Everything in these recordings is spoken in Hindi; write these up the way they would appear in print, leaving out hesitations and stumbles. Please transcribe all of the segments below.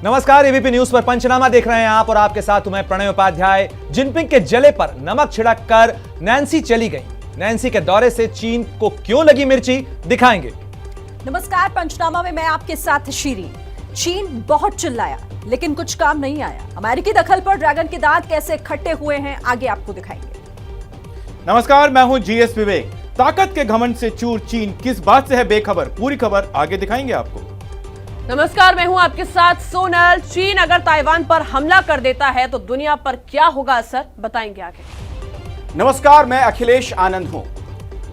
नमस्कार, एबीपी न्यूज पर पंचनामा देख रहे हैं आप और आपके साथ मैं प्रणय उपाध्याय। जिनपिंग के जले पर नमक छिड़क कर नैन्सी चली गई। नैन्सी के दौरे से चीन को क्यों लगी मिर्ची, दिखाएंगे। नमस्कार, पंचनामा में मैं आपके साथ शीरी। चीन बहुत चिल्लाया लेकिन कुछ काम नहीं आया। अमेरिकी दखल पर ड्रैगन के दांत कैसे खट्टे हुए हैं, आगे आपको दिखाएंगे। नमस्कार, मैं हूं जीएस विवेक। ताकत के घमंड से चूर चीन किस बात से है बेखबर, पूरी खबर आगे दिखाएंगे आपको। नमस्कार, मैं हूं आपके साथ सोनल। चीन अगर ताइवान पर हमला कर देता है तो दुनिया पर क्या होगा असर, बताएंगे आगे। नमस्कार, मैं अखिलेश आनंद हूं।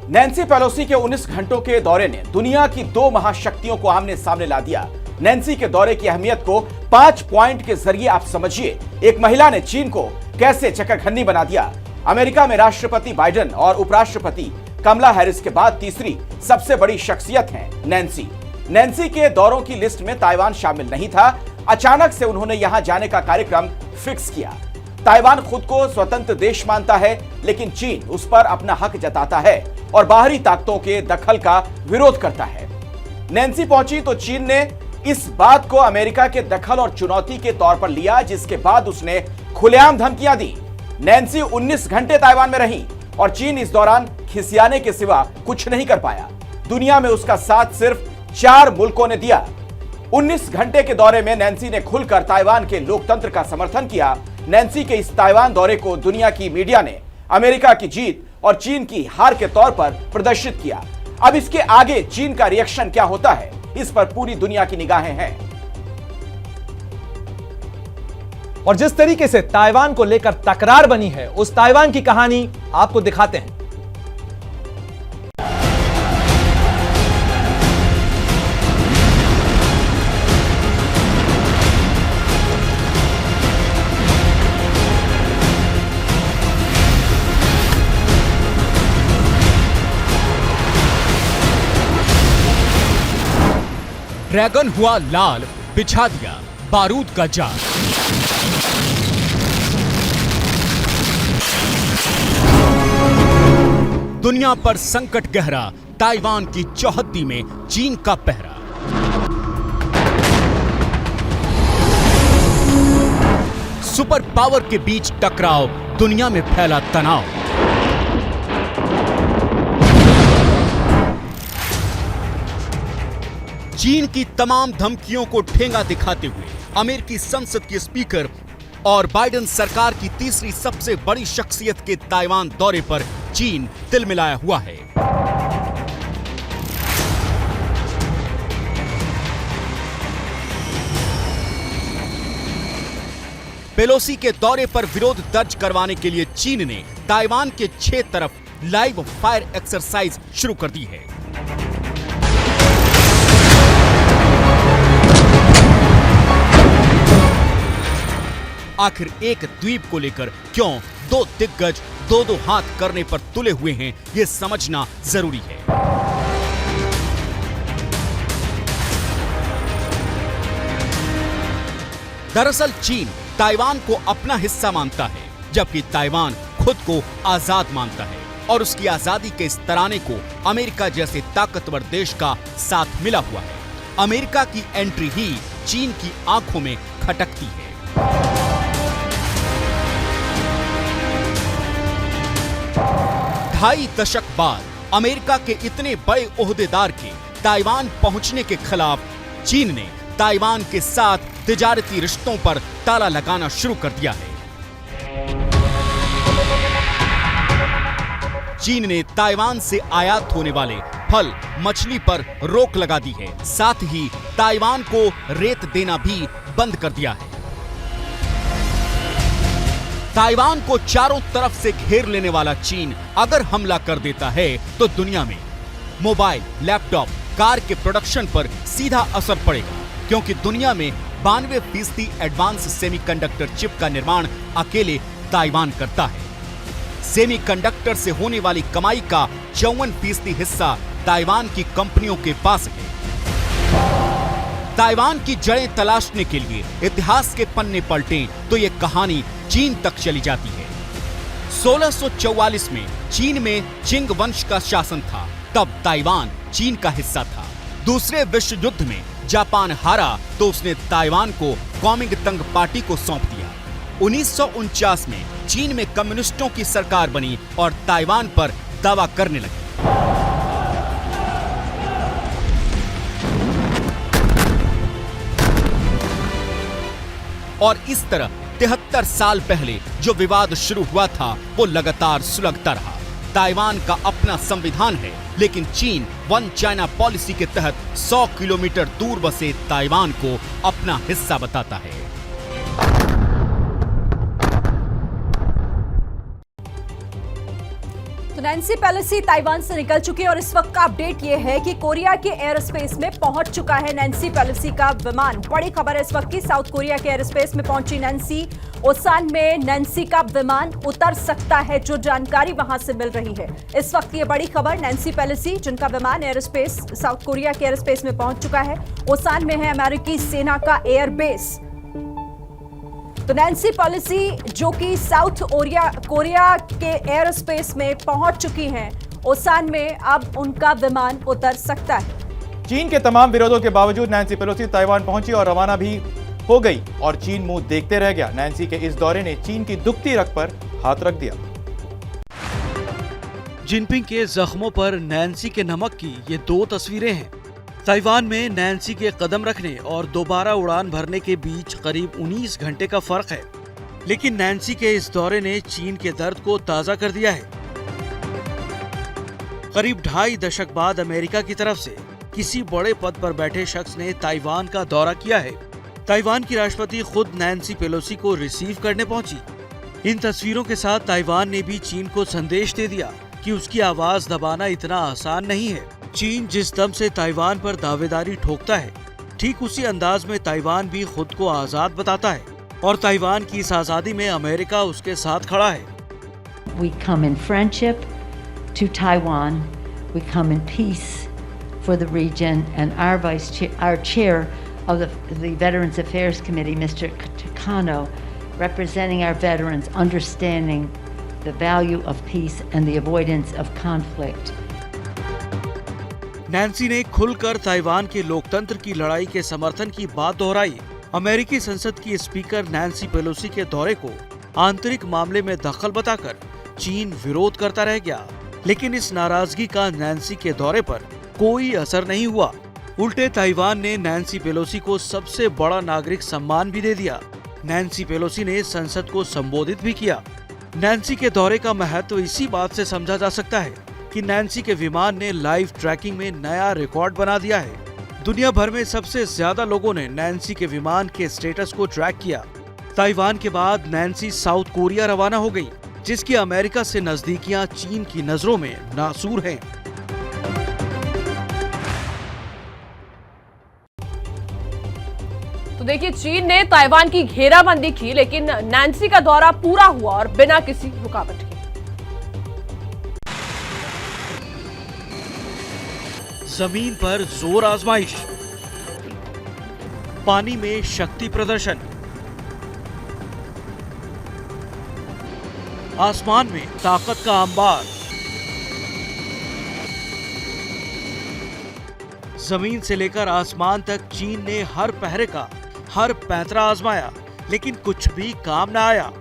नैन्सी पेलोसी के 19 घंटों के दौरे ने दुनिया की दो महाशक्तियों को आमने सामने ला दिया। नैन्सी के दौरे की अहमियत को 5 पॉइंट के जरिए आप समझिए। एक महिला ने चीन को कैसे चकरखन्नी बना दिया। अमेरिका में राष्ट्रपति बाइडेन और उपराष्ट्रपति कमला हैरिस के बाद तीसरी सबसे बड़ी शख्सियत हैं नैन्सी। नैन्सी के दौरों की लिस्ट में ताइवान शामिल नहीं था। अचानक से उन्होंने यहां जाने का कार्यक्रम फिक्स किया। ताइवान खुद को स्वतंत्र देश मानता है, लेकिन चीन उस पर अपना हक जताता है और बाहरी ताकतों के दखल का विरोध करता है। नैन्सी पहुंची तो चीन ने इस बात को अमेरिका के दखल और चुनौती के तौर पर लिया, जिसके बाद उसने खुलेआम धमकियां दी। नैन्सी 19 घंटे ताइवान में रही और चीन इस दौरान खिसियाने के सिवा कुछ नहीं कर पाया। दुनिया में उसका साथ सिर्फ 4 मुल्कों ने दिया। 19 घंटे के दौरे में नैन्सी ने खुलकर ताइवान के लोकतंत्र का समर्थन किया। नैन्सी के इस ताइवान दौरे को दुनिया की मीडिया ने अमेरिका की जीत और चीन की हार के तौर पर प्रदर्शित किया। अब इसके आगे चीन का रिएक्शन क्या होता है, इस पर पूरी दुनिया की निगाहें हैं। और जिस तरीके से ताइवान को लेकर तकरार बनी है, उस ताइवान की कहानी आपको दिखाते हैं। ड्रैगन हुआ लाल, बिछा दिया बारूद का जाल। दुनिया पर संकट गहरा, ताइवान की चौहद्दी में चीन का पहरा। सुपर पावर के बीच टकराव, दुनिया में फैला तनाव। चीन की तमाम धमकियों को ठेंगा दिखाते हुए अमेरिकी संसद के स्पीकर और बाइडेन सरकार की तीसरी सबसे बड़ी शख्सियत के ताइवान दौरे पर चीन तिलमिलाया हुआ है। पेलोसी के दौरे पर विरोध दर्ज करवाने के लिए चीन ने ताइवान के 6 तरफ लाइव फायर एक्सरसाइज शुरू कर दी है। आखिर एक द्वीप को लेकर क्यों दो दिग्गज दो हाथ करने पर तुले हुए हैं, यह समझना जरूरी है। दरअसल चीन ताइवान को अपना हिस्सा मानता है, जबकि ताइवान खुद को आजाद मानता है और उसकी आजादी के इस तराने को अमेरिका जैसे ताकतवर देश का साथ मिला हुआ है। अमेरिका की एंट्री ही चीन की आंखों में खटकती है। 2.5 दशक बाद अमेरिका के इतने बड़े ओहदेदार के ताइवान पहुंचने के खिलाफ चीन ने ताइवान के साथ तिजारती रिश्तों पर ताला लगाना शुरू कर दिया है। चीन ने ताइवान से आयात होने वाले फल, मछली पर रोक लगा दी है। साथ ही ताइवान को रेत देना भी बंद कर दिया है। ताइवान को चारों तरफ से घेर लेने वाला चीन अगर हमला कर देता है तो दुनिया में मोबाइल, लैपटॉप, कार के प्रोडक्शन पर सीधा असर पड़ेगा, क्योंकि दुनिया में 92% एडवांस सेमीकंडक्टर चिप का निर्माण अकेले ताइवान करता है। सेमीकंडक्टर से होने वाली कमाई का 54% हिस्सा ताइवान की कंपनियों के पास है। ताइवान की जड़ें तलाशने के लिए इतिहास के पन्ने पलटें तो ये कहानी चीन तक चली जाती है। 1644 में चीन में चिंग वंश का शासन था, तब ताइवान चीन का हिस्सा था। दूसरे विश्व युद्ध में जापान हारा तो उसने ताइवान को कॉमिंगतंग पार्टी को सौंप दिया। 1949 में चीन में कम्युनिस्टों की सरकार बनी और ताइवान पर दावा करने लगी। और इस तरह 73 साल पहले जो विवाद शुरू हुआ था वो लगातार सुलगता रहा। ताइवान का अपना संविधान है, लेकिन चीन वन चाइना पॉलिसी के तहत 100 किलोमीटर दूर बसे ताइवान को अपना हिस्सा बताता है। तो नैन्सी पेलोसी ताइवान से निकल चुकी है और इस वक्त का अपडेट यह है कि कोरिया के एयर स्पेस में पहुंच चुका है नैन्सी पेलोसी का विमान। बड़ी खबर है इस वक्त की, साउथ कोरिया के एयर स्पेस में पहुंची नैन्सी। ओसान में नैन्सी का विमान उतर सकता है, जो जानकारी वहां से मिल रही है इस वक्त। ये बड़ी खबर, नैन्सी पेलोसी जिनका विमान एयर स्पेस साउथ कोरिया के एयर स्पेस में पहुंच चुका है। ओसान में है अमेरिकी सेना का एयर बेस। तो नैन्सी पेलोसी जो कि साउथ कोरिया के एयर स्पेस में पहुंच चुकी हैं, ओसान में अब उनका विमान उतर सकता है। चीन के तमाम विरोधों के बावजूद नैन्सी पेलोसी ताइवान पहुंची और रवाना भी हो गई और चीन मुंह देखते रह गया। नैन्सी के इस दौरे ने चीन की दुखती रग पर हाथ रख दिया। जिनपिंग के जख्मों पर नैन्सी के नमक की ये दो तस्वीरें हैं। ताइवान में नैन्सी के कदम रखने और दोबारा उड़ान भरने के बीच करीब 19 घंटे का फर्क है, लेकिन नैन्सी के इस दौरे ने चीन के दर्द को ताजा कर दिया है। करीब 2.5 दशक बाद अमेरिका की तरफ से किसी बड़े पद पर बैठे शख्स ने ताइवान का दौरा किया है। ताइवान की राष्ट्रपति खुद नैन्सी पेलोसी को रिसीव करने पहुंची। इन तस्वीरों के साथ ताइवान ने भी चीन को संदेश दे दिया कि उसकी आवाज दबाना इतना आसान नहीं है। चीन जिस दम से ताइवान पर दावेदारी ठोकता है, ठीक उसी अंदाज में ताइवान भी खुद को आजाद बताता है और ताइवान की इस आजादी में अमेरिका उसके साथ खड़ा है। We come in friendship to Taiwan. We come in peace for the region. And our chair of the Veterans Affairs Committee, Mr. Takano, representing our veterans, understanding the value of peace and the avoidance of conflict. Nancy ने खुलकर ताइवान के लोकतंत्र की लड़ाई के समर्थन की बात दोहराई। अमेरिकी संसद की स्पीकर नैन्सी पेलोसी के दौरे को आंतरिक मामले में दखल बताकर चीन विरोध करता रह गया, लेकिन इस नाराजगी का नैन्सी के दौरे पर कोई असर नहीं हुआ। उल्टे ताइवान ने नैन्सी पेलोसी को सबसे बड़ा नागरिक सम्मान भी दे दिया। नैन्सी पेलोसी ने संसद को संबोधित भी किया। नैन्सी के दौरे का महत्व इसी बात से समझा जा सकता है कि नैन्सी के विमान ने लाइव ट्रैकिंग में नया रिकॉर्ड बना दिया है। दुनिया भर में सबसे ज्यादा लोगों ने नैन्सी के विमान के स्टेटस को ट्रैक किया। ताइवान के बाद नैन्सी साउथ कोरिया रवाना हो गई, जिसकी अमेरिका से नजदीकियां चीन की नजरों में नासूर हैं। तो देखिए, चीन ने ताइवान की घेराबंदी की, लेकिन नैन्सी का दौरा पूरा हुआ और बिना किसी रुकावट के। जमीन पर जोर आजमाइश, पानी में शक्ति प्रदर्शन, आसमान में ताकत का अंबार। जमीन से लेकर आसमान तक चीन ने हर पहरे का हर पैंतरा आजमाया, लेकिन कुछ भी काम न आया।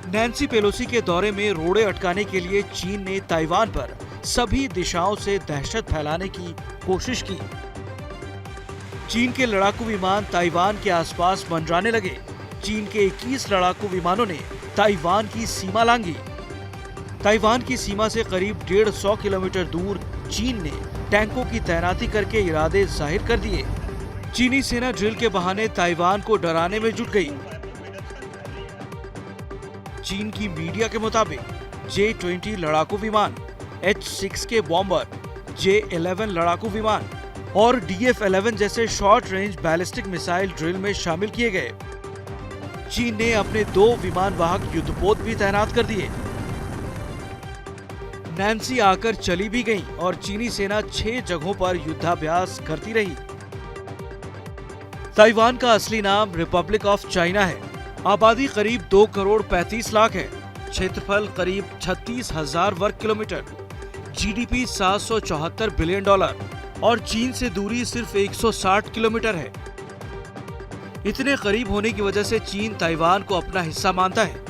नैन्सी पेलोसी के दौरे में रोड़े अटकाने के लिए चीन ने ताइवान पर सभी दिशाओं से दहशत फैलाने की कोशिश की। चीन के लड़ाकू विमान ताइवान के आसपास मंडराने लगे। चीन के 21 लड़ाकू विमानों ने ताइवान की सीमा लांघी। ताइवान की सीमा से करीब 150 किलोमीटर दूर चीन ने टैंकों की तैनाती करके इरादे जाहिर कर दिए। चीनी सेना ड्रिल के बहाने ताइवान को डराने में जुट गई। चीन की मीडिया के मुताबिक J-20 लड़ाकू विमान, H-6 के बॉम्बर, J-11 लड़ाकू विमान और DF-11 जैसे short range ballistic missile drill में शामिल किए गए। चीन ने अपने 2 विमान वाहक युद्धपोत भी तैनात कर दिए। नैन्सी आकर चली भी गई और चीनी सेना 6 जगहों पर युद्धाभ्यास करती रही। ताइवान का असली नाम रिपब्लिक ऑफ चाइना है। आबादी करीब 2 करोड़ 35 लाख है। क्षेत्रफल करीब 36,000 वर्ग किलोमीटर। GDP $774 बिलियन और चीन से दूरी सिर्फ 160 किलोमीटर है। इतने करीब होने की वजह से चीन ताइवान को अपना हिस्सा मानता है।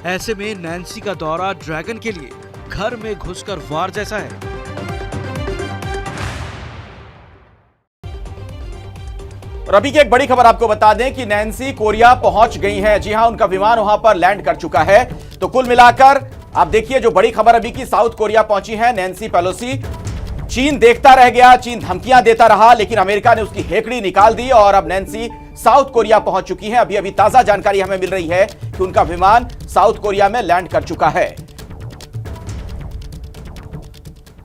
ऐसे में नैन्सी का दौरा ड्रैगन के लिए घर में घुसकर वार जैसा है। और अभी की एक बड़ी खबर आपको बता दें कि नैन्सी कोरिया पहुंच गई हैं। जी हां, उनका विमान वहां पर लैंड कर चुका है। तो कुल मिलाकर आप देखिए जो बड़ी खबर अभी की, साउथ कोरिया पहुंची है नैन्सी पेलोसी। चीन देखता रह गया, चीन धमकियां देता रहा, लेकिन अमेरिका ने उसकी हेकड़ी निकाल दी और अब नैन्सी साउथ कोरिया पहुंच चुकी हैं। अभी ताजा जानकारी हमें मिल रही है कि उनका विमान साउथ कोरिया में लैंड कर चुका है।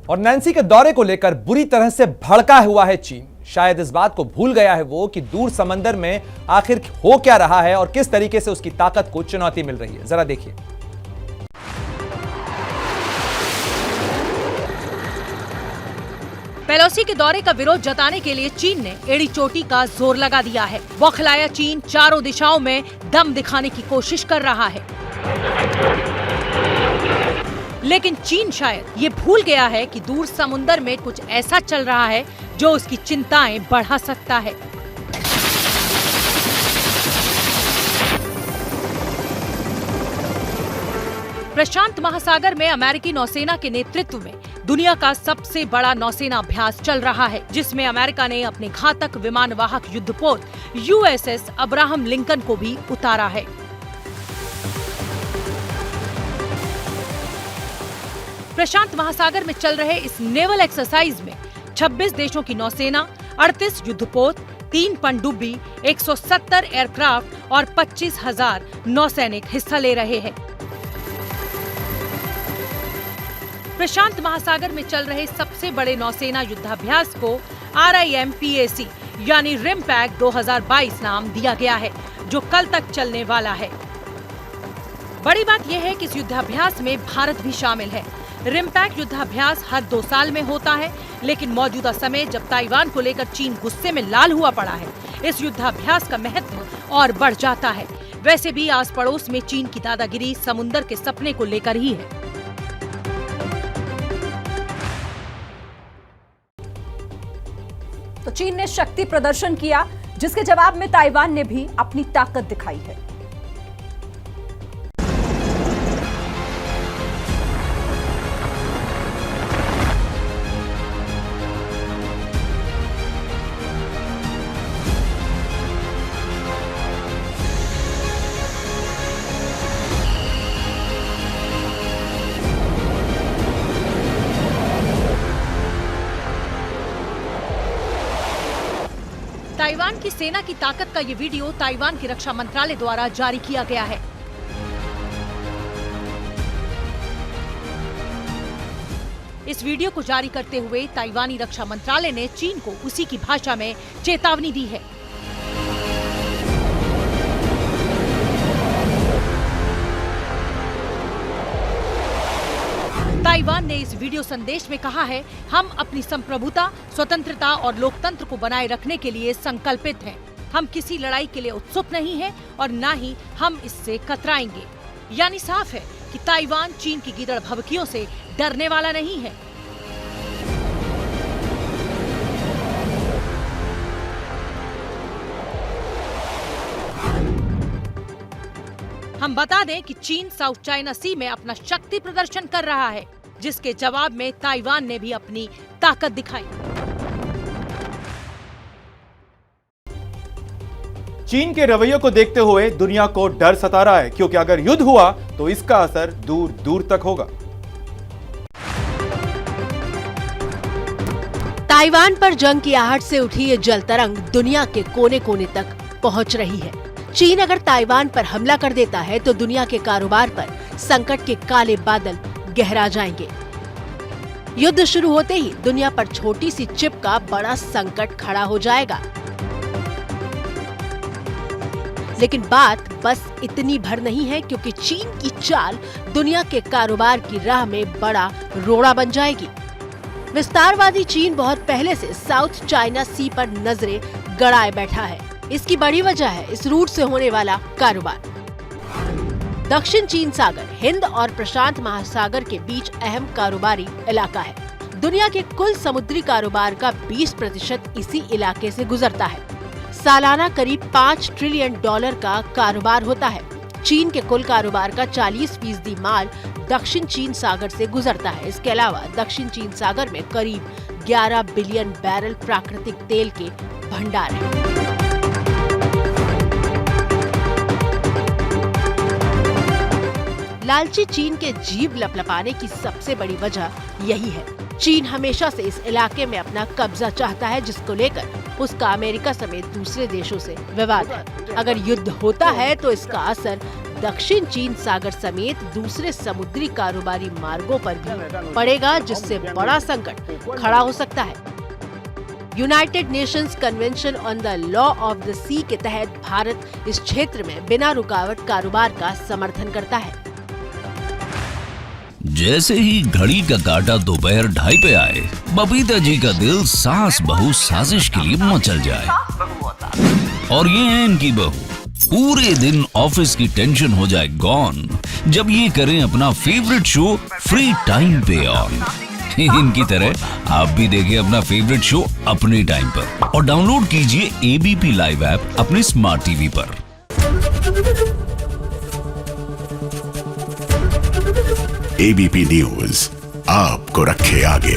और नैन्सी के दौरे को लेकर बुरी तरह से भड़का हुआ है चीन। शायद इस बात को भूल गया है वो कि दूर समंदर में आखिर हो क्या रहा है और किस तरीके से उसकी ताकत को चुनौती मिल रही है। जरा देखिए। पेलोसी के दौरे का विरोध जताने के लिए चीन ने एड़ी चोटी का जोर लगा दिया है। बौखलाया चीन चारों दिशाओं में दम दिखाने की कोशिश कर रहा है, लेकिन चीन शायद ये भूल गया है कि दूर समुंदर में कुछ ऐसा चल रहा है जो उसकी चिंताएं बढ़ा सकता है। प्रशांत महासागर में अमेरिकी नौसेना के नेतृत्व में दुनिया का सबसे बड़ा नौसेना अभ्यास चल रहा है, जिसमें अमेरिका ने अपने घातक विमानवाहक युद्धपोत USS अब्राहम लिंकन को भी उतारा है। प्रशांत महासागर में चल रहे इस नेवल एक्सरसाइज में 26 देशों की नौसेना, 38 युद्धपोत, 3 पनडुब्बी, 170 एयरक्राफ्ट और 25,000 नौसैनिक हिस्सा ले रहे हैं। प्रशांत महासागर में चल रहे सबसे बड़े नौसेना युद्धाभ्यास को RIMPAC यानी रिमपैक 2022 नाम दिया गया है, जो कल तक चलने वाला है। बड़ी बात यह है कि इस युद्धाभ्यास में भारत भी शामिल है। रिमपैक युद्धाभ्यास हर 2 साल में होता है, लेकिन मौजूदा समय जब ताइवान को लेकर चीन गुस्से में लाल हुआ पड़ा है, इस युद्धाभ्यास का महत्व और बढ़ जाता है। वैसे भी आस पड़ोस में चीन की दादागिरी समुंदर के सपने को लेकर ही है। तो चीन ने शक्ति प्रदर्शन किया, जिसके जवाब में ताइवान ने भी अपनी ताकत दिखाई है। ताइवान की सेना की ताकत का ये वीडियो ताइवान की रक्षा मंत्रालय द्वारा जारी किया गया है। इस वीडियो को जारी करते हुए ताइवानी रक्षा मंत्रालय ने चीन को उसी की भाषा में चेतावनी दी है। ताइवान ने इस वीडियो संदेश में कहा है, हम अपनी संप्रभुता, स्वतंत्रता और लोकतंत्र को बनाए रखने के लिए संकल्पित हैं। हम किसी लड़ाई के लिए उत्सुक नहीं हैं और न ही हम इससे कतराएंगे। यानी साफ है कि ताइवान चीन की गीदड़ भभकियों से डरने वाला नहीं है। हम बता दें कि चीन साउथ चाइना सी में अपना शक्ति प्रदर्शन कर रहा है, जिसके जवाब में ताइवान ने भी अपनी ताकत दिखाई। चीन के रवैये को देखते हुए दुनिया को डर सता रहा है, क्योंकि अगर युद्ध हुआ तो इसका असर दूर दूर तक होगा। ताइवान पर जंग की आहट से उठी ये जल तरंग दुनिया के कोने कोने तक पहुंच रही है। चीन अगर ताइवान पर हमला कर देता है तो दुनिया के कारोबार पर संकट के काले बादल गहरा जाएंगे। युद्ध शुरू होते ही दुनिया पर छोटी सी चिप का बड़ा संकट खड़ा हो जाएगा। लेकिन बात बस इतनी भर नहीं है, क्योंकि चीन की चाल दुनिया के कारोबार की राह में बड़ा रोड़ा बन जाएगी। विस्तारवादी चीन बहुत पहले से साउथ चाइना सी पर नजरें गड़ाए बैठा है। इसकी बड़ी वजह है इस रूट से होने वाला कारोबार। दक्षिण चीन सागर, हिंद और प्रशांत महासागर के बीच अहम कारोबारी इलाका है। दुनिया के कुल समुद्री कारोबार का 20% इसी इलाके से गुजरता है। सालाना करीब $5 ट्रिलियन का कारोबार होता है। चीन के कुल कारोबार का 40% माल दक्षिण चीन सागर से गुजरता है। इसके अलावा दक्षिण चीन सागर में करीब 11 बिलियन बैरल प्राकृतिक तेल के भंडार हैं। लालची चीन के जीभ लपलपाने की सबसे बड़ी वजह यही है। चीन हमेशा से इस इलाके में अपना कब्जा चाहता है, जिसको लेकर उसका अमेरिका समेत दूसरे देशों से विवाद है। अगर युद्ध होता है तो इसका असर दक्षिण चीन सागर समेत दूसरे समुद्री कारोबारी मार्गों पर भी पड़ेगा, जिससे बड़ा संकट खड़ा हो सकता है। United Nations Convention on the law of the sea के तहत भारत इस क्षेत्र में बिना रुकावट कारोबार का समर्थन करता है। जैसे ही घड़ी का काटा दोपहर 2:30 पे आए, बबीता जी का दिल सास बहू साजिश के लिए मचल जाए। और ये है इनकी बहू, पूरे दिन ऑफिस की टेंशन हो जाए गॉन जब ये करें अपना फेवरेट शो फ्री टाइम पे ऑन। इनकी तरह आप भी देखें अपना फेवरेट शो अपने टाइम पर और डाउनलोड कीजिए एबीपी लाइव ऐप अपने स्मार्ट टीवी पर। एबीपी न्यूज आपको रखे आगे।